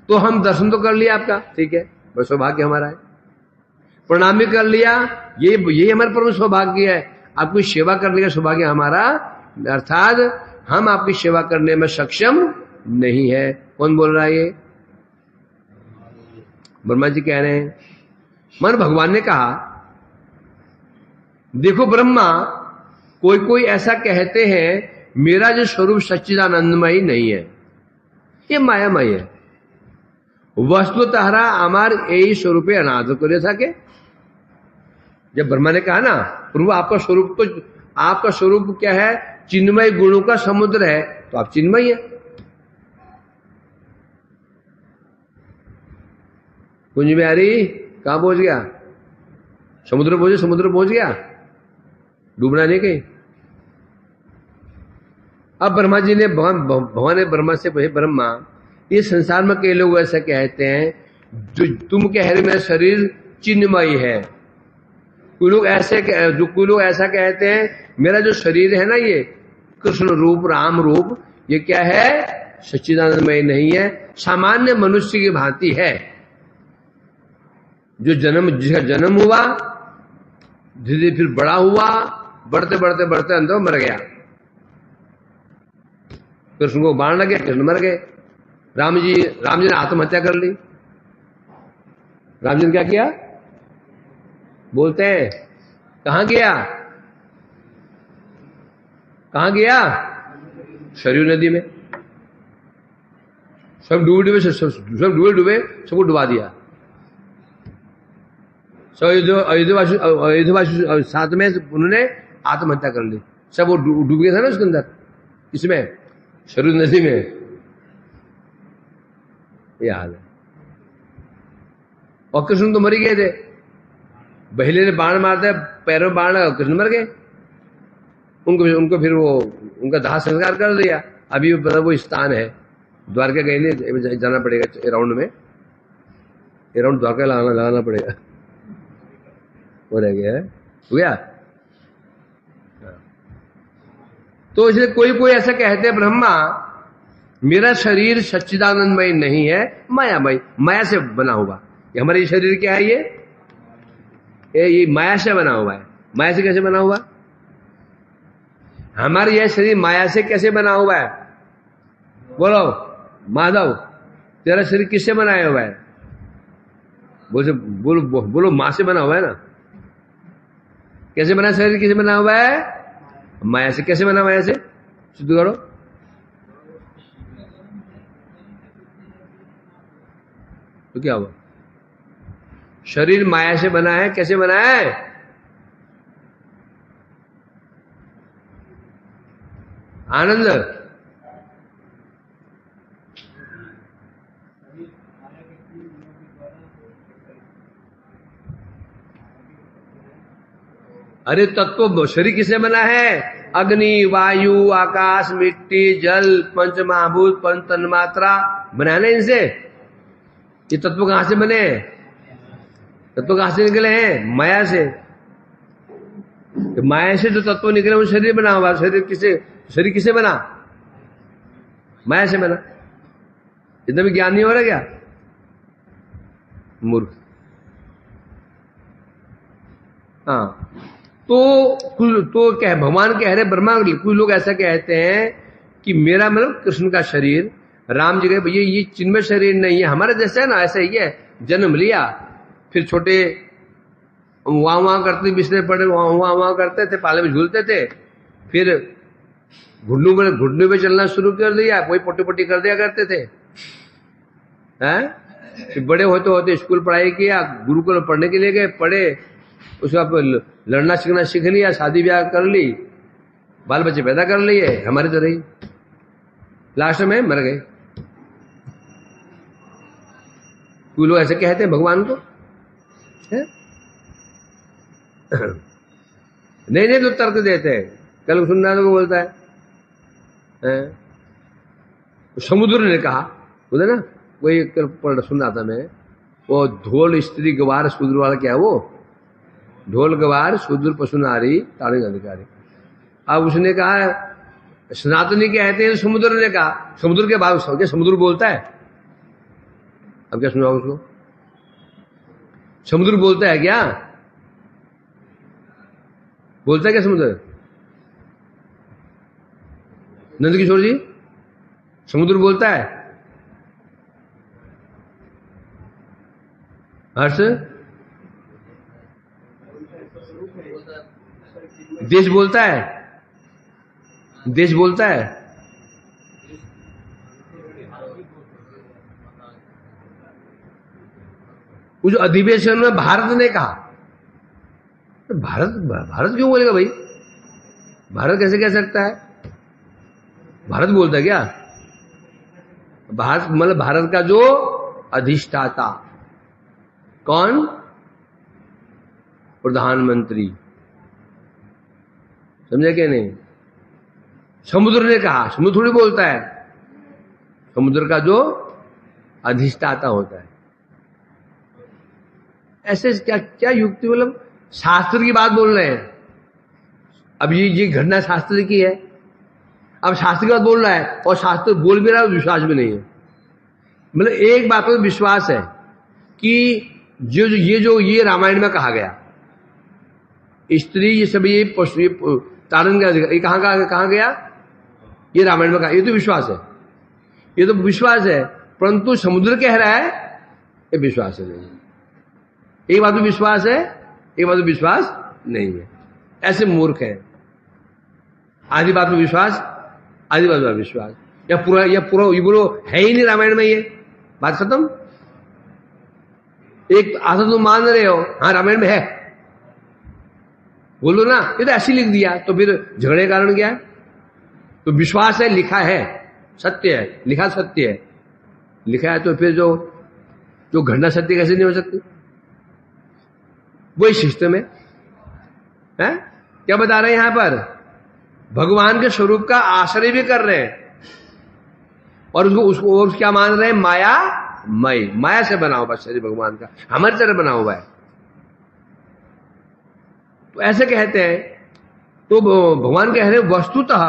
तो हम दर्शन तो कर लिया आपका, ठीक है, बस सौभाग्य हमारा है। प्रणाम भी कर लिया, ये हमारा परम सौभाग्य है। आपकी सेवा करने का सौभाग्य हमारा, अर्थात हम आपकी सेवा करने में सक्षम नहीं है। कौन बोल रहा है ये? ब्रह्मा जी कह रहे हैं। मन भगवान ने कहा, देखो ब्रह्मा, कोई ऐसा कहते हैं मेरा जो स्वरूप सच्चिदानंदमय नहीं है, ये मायामय है। वस्तु तारा अमार यही स्वरूपे अनादर करे था के। जब ब्रह्मा ने कहा ना, प्रभु आपका स्वरूप क्या है? चिन्मय गुणों का समुद्र है, तो आप चिन्मय है। कुंज बिहारी कहां पहुंच गया? समुद्र पहुंच गया, डूबना नहीं कहीं। अब ब्रह्मा जी ने भगवान ने ब्रह्मा से कहे, ब्रह्मा ये संसार में कई लोग ऐसा कहते हैं, जो तुम कह रहे मेरा शरीर चिन्मय है। कोई लोग ऐसा कहते हैं मेरा जो शरीर है ना, ये कृष्ण रूप राम रूप, ये क्या है? सच्चिदानंदमय नहीं है, सामान्य मनुष्य की भांति है। जिसका जन्म हुआ, धीरे फिर बड़ा हुआ, बढ़ते अंदर मर गया। कृष्ण को बाण लगे, कृष्ण मर गए। राम जी ने आत्महत्या कर ली। राम जी ने क्या किया? बोलते हैं कहां गया? सरयू नदी में। सब डूबे सबको डुबा दिया। अयोध्यावासी साथ में उन्होंने आत्महत्या कर ली। सब वो डूब गया था ना उसके अंदर, इसमें सरयू नदी में। यह हाल है। और कृष्ण तो मर गए थे, बहिले ने बाण मारते, पैरों में बाण लगा, कृष्ण मर गए। उनको फिर वो उनका दाह संस्कार कर दिया। अभी वो स्थान है, द्वारका गए नहीं, जाना पड़ेगा अराउंड में, अराउंड द्वारका लगाना पड़ेगा। वो रह गया है, हो गया। तो इसलिए कोई ऐसा कहते हैं ब्रह्मा मेरा शरीर सच्चिदानंदमय नहीं है, मायामय, माया से बना हुआ। हमारे शरीर क्या है? ये ये माया से बना हुआ है। माया से कैसे बना हुआ? हमारा यह शरीर माया से कैसे बना हुआ है? बोलो माधव, तेरा शरीर किससे बनाया हुआ है? बोलो बोलो माँ से बना हुआ है ना। कैसे बना शरीर? किससे बना हुआ है? माया से। कैसे बना? माया से। शुद्ध करो। तो क्या हुआ? शरीर माया से बना है। कैसे बना है? आनंद, अरे तत्व शरीर किससे बना है? अग्नि, वायु, आकाश, मिट्टी, जल, पंच महाभूत, पंच तन्मात्रा बना है ना इनसे। ये तत्व कहां से बने? तत्व कहां से निकले हैं? माया से। तो माया से जो तत्व निकले वो शरीर बना हुआ। शरीर किसे बना? माया से बना। इतना भी ज्ञान नहीं हो रहा क्या? मूर्ख। हाँ, तो क्या भगवान कह रहे, ब्रह्मा, कुछ लोग ऐसा कहते हैं कि मेरा मतलब कृष्ण का शरीर, राम जी कहे भैया ये चिन्मय शरीर नहीं है, हमारा जैसा है ना ऐसा ही है। जन्म लिया, फिर छोटे वहां करते, बिस्तर पड़े वहां करते थे, पाले में झूलते थे, फिर घुटनों पे चलना शुरू कर दिया, कोई पोटी पोटी कर दिया करते थे। हैं? फिर बड़े होते होते स्कूल पढ़ाई किया, गुरुकुल पढ़ने के लिए गए, पढ़े, उसके बाद लड़ना सीखना सीख लिया, शादी ब्याह कर ली, बाल बच्चे पैदा कर लिए, हमारे तो रही, लास्ट में मर गए। कोई लोग ऐसे कहते हैं भगवान को, है? नहीं तो तर्क देते हैं। कल सुनना तो बोलता है समुद्र ने कहा, बोले ना, वही कल सुना था मैं, वो ढोल स्त्री गवार शूद्र वाला, क्या है वो? ढोल गवार शूद्र पशु नारी ताड़िक अधिकारी। अब उसने कहा, सनातनी कहते हैं, समुद्र ने कहा, समुद्र के बाद क्या समुद्र बोलता है? अब क्या सुना उसको? समुद्र बोलता है क्या? बोलता है क्या समुद्र? नंद किशोर जी, समुद्र बोलता है? हर्ष, देश बोलता है? देश बोलता है? उस अधिवेशन में भारत ने कहा, भारत क्यों बोलेगा भाई? भारत कैसे कह सकता है? भारत बोलता है क्या? भारत मतलब भारत का जो अधिष्ठाता कौन? प्रधानमंत्री। समझे क्या नहीं? समुद्र ने कहा, समुद्र थोड़ी बोलता है, समुद्र का जो अधिष्ठाता होता है। ऐसे क्या क्या युक्ति, मतलब शास्त्र की बात बोल रहे हैं। अब ये घटना शास्त्र की है, अब शास्त्र की बात बोल रहा है, और शास्त्र बोल भी रहा है, विश्वास भी नहीं है। मतलब एक बात पर विश्वास है कि ये रामायण में कहा गया, स्त्री ये सब, ये पशु, ये तारण का अधिकार, ये कहां गया? ये रामायण में कहा, ये तो विश्वास है, ये तो विश्वास है। परंतु समुद्र कह रहा है, ये विश्वास है नहीं। एक बात में विश्वास है, एक बात में विश्वास नहीं है। ऐसे मूर्ख है। आधी बात में विश्वास, आधी बात में विश्वास, या पूरा ये बोलो है ही नहीं रामायण में, ये बात खत्म। एक आधा तुम मान रहे हो, हाँ रामायण में है, बोलो ना, ये तो ऐसे लिख दिया, तो फिर झगड़े का कारण क्या है? तो विश्वास है, लिखा है, सत्य है, लिखा सत्य है, लिखा है, तो फिर जो घटना सत्य कैसे नहीं हो सकती? वही सिस्टम है। क्या बता रहे हैं यहां पर? भगवान के स्वरूप का आश्रय भी कर रहे हैं, और उसको क्या मान रहे हैं? माया से बना हुआ शरीर भगवान का, हमारी तरह बना हुआ है। तो ऐसे कहते हैं। तो भगवान कह रहे हैं, वस्तुतः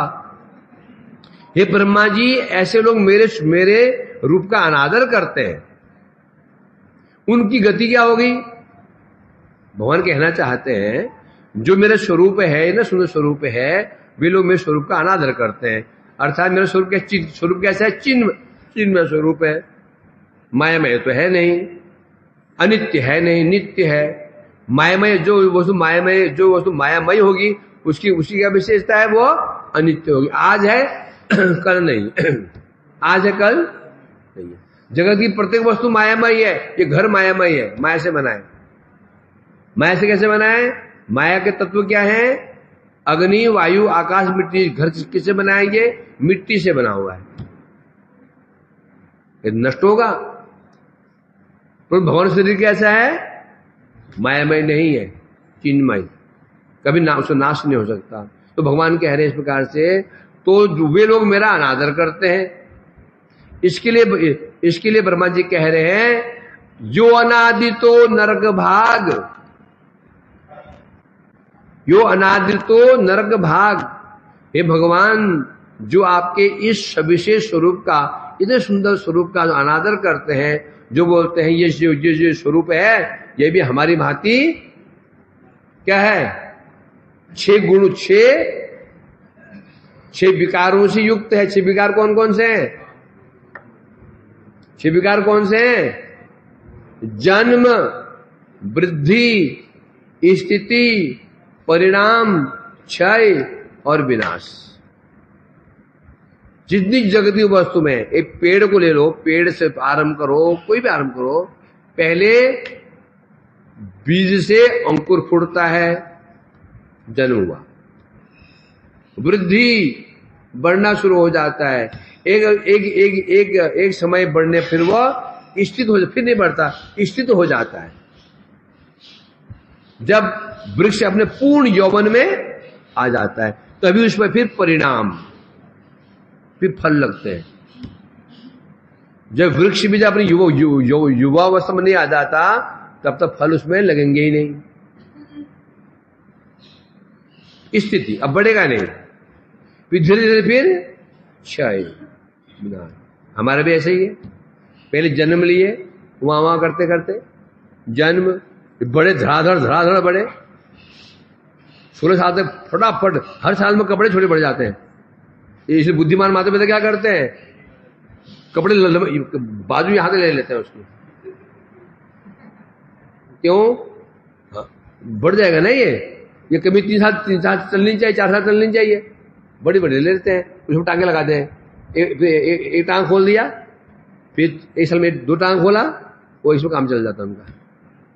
हे ब्रह्मा जी, ऐसे लोग मेरे रूप का अनादर करते हैं, उनकी गति क्या होगी? भगवान कहना चाहते हैं जो मेरा स्वरूप है ना, सुंदर स्वरूप है, वे लोग मेरे स्वरूप का अनादर करते हैं। अर्थात मेरा स्वरूप कैसा है? चिन्मय स्वरूप है, मायामय तो है नहीं, अनित्य है नहीं, नित्य है। मायामय जो वस्तु मायामय होगी उसकी क्या विशेषता है? वो अनित्य होगी। आज है कल नहीं, आज है कल नहीं है। जगत की प्रत्येक वस्तु मायामय है। ये घर मायामय है, माया से बना है। माया से कैसे बना है? माया के तत्व क्या है? अग्नि, वायु, आकाश, मिट्टी। घर किससे बनाएंगे? मिट्टी से बना हुआ है। ये नष्ट होगा। तो भगवान शरीर कैसा है? मायामय नहीं है, चिन्मय, कभी उसका नाश नहीं हो सकता। तो भगवान कह रहे हैं इस प्रकार से, तो वे लोग मेरा अनादर करते हैं। इसके लिए ब्रह्मा जी कह रहे हैं, जो अनादितो नरक भाग, यो अनादितो नरक भाग। हे भगवान, जो आपके इस सविशेष स्वरूप का, इतने सुंदर स्वरूप का अनादर करते हैं, जो बोलते हैं ये स्वरूप है, ये भी हमारी भांति क्या है? 6 गुण, 6 विकारों से युक्त है। 6 विकार कौन कौन से हैं? 6 विकार कौन से हैं? जन्म, वृद्धि, स्थिति, परिणाम, क्षय और विनाश। जितनी जगती वस्तु में, एक पेड़ को ले लो, पेड़ से आरंभ करो, कोई भी आरंभ करो, पहले बीज से अंकुर फूटता है, जन्म हुआ, वृद्धि, बढ़ना शुरू हो जाता है, एक समय बढ़ने, फिर वह स्थित हो, फिर नहीं बढ़ता, स्थित हो जाता है। जब वृक्ष अपने पूर्ण यौवन में आ जाता है, तभी उसमें फिर परिणाम, फिर फल लगते हैं। जब वृक्ष भी जब अपनी युवावस्था में नहीं आ जाता, तब तक फल उसमें लगेंगे ही नहीं। स्थिति, अब बढ़ेगा नहीं, फिर धीरे धीरे फिर क्षय, विनाश। हमारा भी ऐसे ही है। पहले जन्म लिए, वहां करते करते जन्म, बड़े धड़ाधड़ बड़े, 16 साल तक फटाफट, हर साल में कपड़े छोटे बढ़ जाते हैं। इसलिए बुद्धिमान माता पिता क्या करते हैं? कपड़े बाजू यहां से ले लेते हैं उसकी। क्यों? बढ़ जाएगा ना ये कभी 3 साल चलनी चाहिए, 4 साल चलनी चाहिए, बड़ी ले लेते हैं, उसमें टांगे लगाते हैं। एक टांग खोल दिया, फिर एक साल में 2 टांग खोला, वो इसमें काम चल जाता है उनका।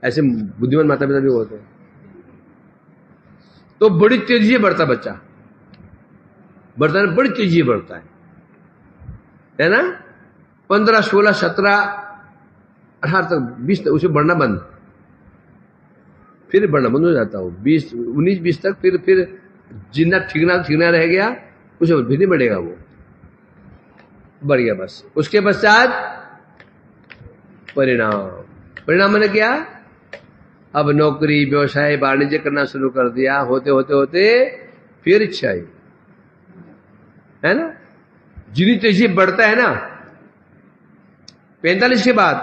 ऐसे बुद्धिमान माता पिता भी होते हैं। तो बड़ी तेजी से बढ़ता बच्चा, बढ़ता है, बड़ी तेजी से बढ़ता है ना? 15, 16, 17, 18 तक, 20 तक उसे बढ़ना बंद, फिर बढ़ना बंद हो जाता हो। 20, 19, 20 तक फिर जितना ठीकना रह गया, उसे फिर नहीं बढ़ेगा, वो बढ़ गया बस। उसके पश्चात परिणाम मैंने क्या? अब नौकरी, व्यवसाय, वाणिज्य करना शुरू कर दिया, होते फिर क्षय, है ना? जितनी तेजी बढ़ता है ना, 45 के बाद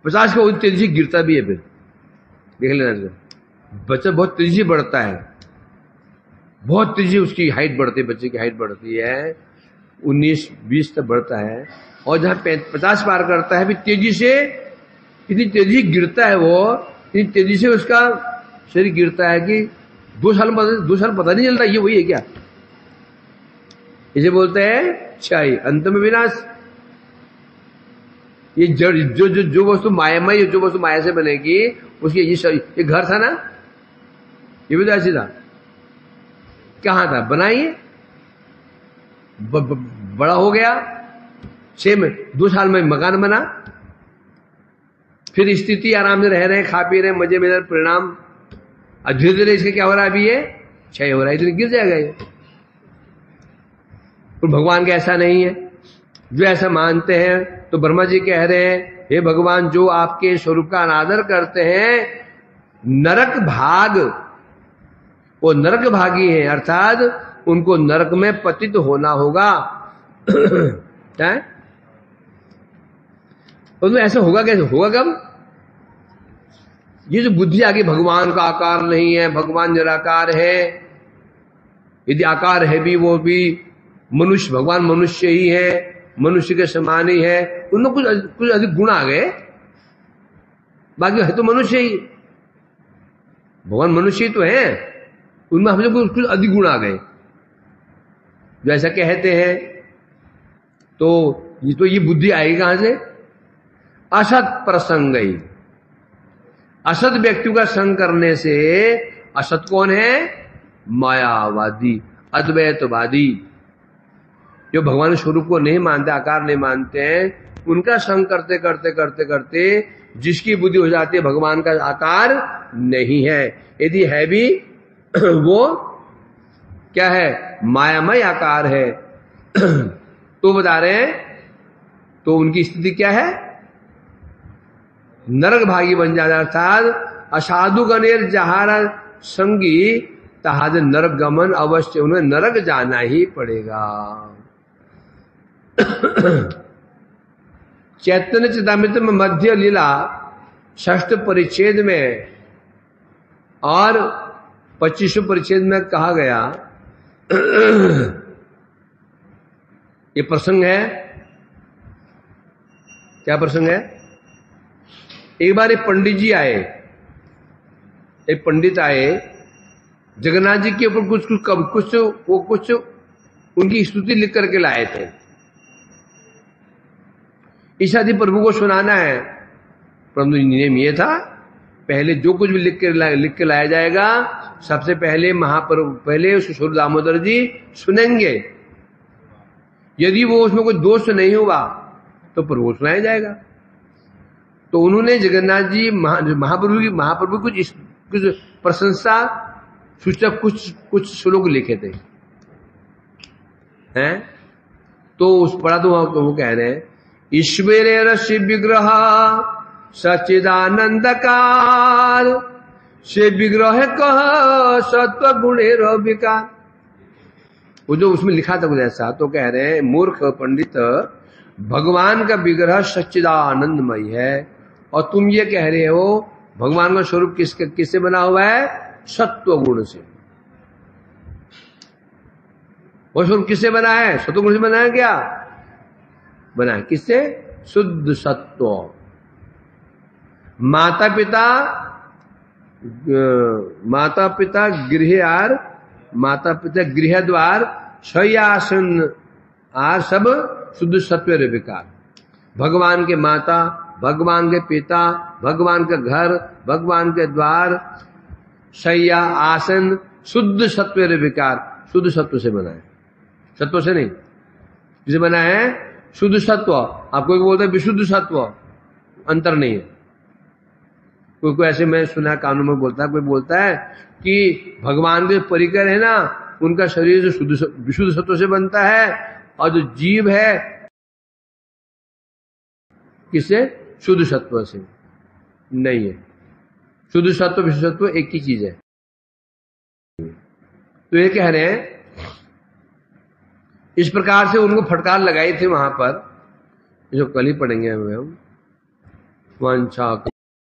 50 को तेजी से गिरता भी है। फिर देख लेना, बच्चा बहुत तेजी से बढ़ता है, बहुत तेजी उसकी हाइट बढ़ती है, बच्चे की हाइट बढ़ती है, 19, 20 तक बढ़ता है। और जहां 50 पार करता है, फिर तेजी से, इतनी तेजी गिरता है वो, इतनी तेजी से उसका शरीर गिरता है कि 2 साल पता नहीं चलता ये वही है क्या। इसे बोलते हैं क्षय, अंत में विनाश। ये जो वस्तु मायामय, जो वस्तु माया से बनेगी, उसकी ये घर था ना, ये भी तो ऐसी था। कहां था? बनाइए, बड़ा हो गया, 2 साल में मकान बना, फिर स्थिति, आराम से रह रहे हैं, खा पी रहे हैं, मजे में, परिणाम। और धीरे धीरे इसके क्या हो रहा है? अभी ये क्षय हो रहा है, इतनी गिर जाएगा ये। तो भगवान का ऐसा नहीं है। जो ऐसा मानते हैं, तो ब्रह्मा जी कह रहे हैं, हे भगवान, जो आपके स्वरूप का अनादर करते हैं, नरक भाग, वो नरक भागी हैं, अर्थात उनको नरक में पतित होना होगा। क्या? तो ऐसा होगा कैसे? होगा कब? ये जो बुद्धि आगे भगवान का आकार नहीं है, भगवान निराकार है, यदि आकार है भी वो भी मनुष्य, भगवान मनुष्य ही है, मनुष्य के समान ही है, उनमें कुछ अधिक गुण आ गए, बाकी है तो मनुष्य ही, भगवान मनुष्य ही तो है, उनमें हम लोग कुछ अधिक गुण आ गए जो ऐसा कहते हैं। तो ये बुद्धि आएगी कहां से? असत प्रसंग ही, असत व्यक्ति का संग करने से। असत कौन है? मायावादी, अद्वैतवादी, जो भगवान स्वरूप को नहीं मानते, आकार नहीं मानते हैं, उनका संग करते करते करते करते जिसकी बुद्धि हो जाती है भगवान का आकार नहीं है, यदि है भी वो क्या है? मायामय आकार है। तो बता रहे हैं, तो उनकी स्थिति क्या है? नरक भागी बन जाता, अर्थात असाधु गणेर जहारा संगी तहाद नरक गमन अवश्य, उन्हें नरक जाना ही पड़ेगा। चैतन्य चेतामृत में मध्य लीला 6th परिच्छेद में और 25वें परिच्छेद में कहा गया, ये प्रसंग है। क्या प्रसंग है? एक बार एक पंडित जी आए, एक पंडित आए, जगन्नाथ जी के ऊपर कुछ उनकी स्तुति लिख करके लाए थे। ईशादी प्रभु को सुनाना है, परंतु नियम ये था, पहले जो कुछ भी लिख के लाया जाएगा, सबसे पहले पहले स्वरूप दामोदर जी सुनेंगे। यदि वो उसमें कोई दोष नहीं हुआ तो प्रभु सुनाया जाएगा। तो उन्होंने जगन्नाथ जी महाप्रभु की कुछ प्रशंसा सूचक कुछ श्लोक लिखे थे, हैं? तो उस पढ़ा तो वो कह रहे हैं, ईश्वरे रस्य विग्रह सच्चिदानंदकार, से विग्रह कह सत्व गुणेर विकार। वो जो उसमें लिखा था कुछ ऐसा, तो कह रहे हैं मूर्ख पंडित, भगवान का विग्रह सच्चिदानंदमय है, और तुम ये कह रहे हो भगवान का स्वरूप किससे बना हुआ है? सत्व गुण से। वो स्वरूप किससे बना है? सत्व गुण से बना है। क्या बना है? किससे? शुद्ध सत्व। माता पिता गृह द्वार शय्यासन आर सब शुद्ध सत्व विकार। भगवान के माता, भगवान के पिता, भगवान के घर, भगवान के द्वार, शैया, आसन, शुद्ध सत्व विकार, शुद्ध सत्व से बना है, सत्व से नहीं। किसे बना है? शुद्ध सत्व। आप कोई बोलता है विशुद्ध सत्व, अंतर नहीं है। कोई ऐसे मैं सुना कानून में बोलता है, कोई बोलता है कि भगवान के परिकर है ना, उनका शरीर जो विशुद्ध सत्व से बनता है, और जो जीव है किससे? शुद्ध सत्व से। नहीं है, शुद्ध सत्व विशुद्ध सत्व एक ही चीज है। तो ये कह रहे हैं, इस प्रकार से उनको फटकार लगाई थी वहां पर, जो कल ही पढ़ेंगे हम। वांछा